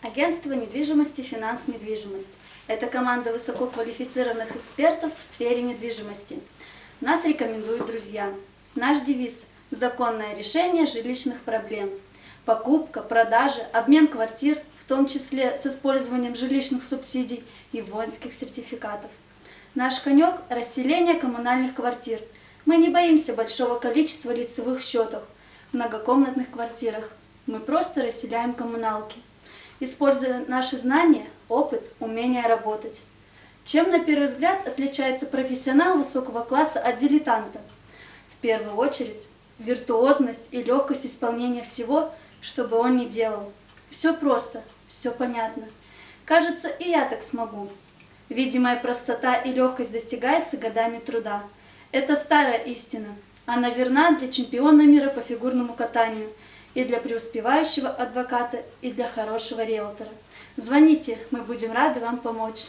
Агентство недвижимости «Финанс Недвижимость». Это команда высококвалифицированных экспертов в сфере недвижимости. Нас рекомендуют друзья. Наш девиз – законное решение жилищных проблем. Покупка, продажа, обмен квартир, в том числе с использованием жилищных субсидий и воинских сертификатов. Наш конек – расселение коммунальных квартир. Мы не боимся большого количества лицевых счетов в многокомнатных квартирах. Мы просто расселяем коммуналки, используя наши знания, опыт, умение работать. Чем на первый взгляд отличается профессионал высокого класса от дилетанта? В первую очередь, виртуозность и легкость исполнения всего, что бы он ни делал. Все просто, все понятно. Кажется, и я так смогу. Видимая простота и легкость достигается годами труда. Это старая истина. Она верна для чемпиона мира по фигурному катанию, и для преуспевающего адвоката, и для хорошего риэлтора. Звоните, мы будем рады вам помочь.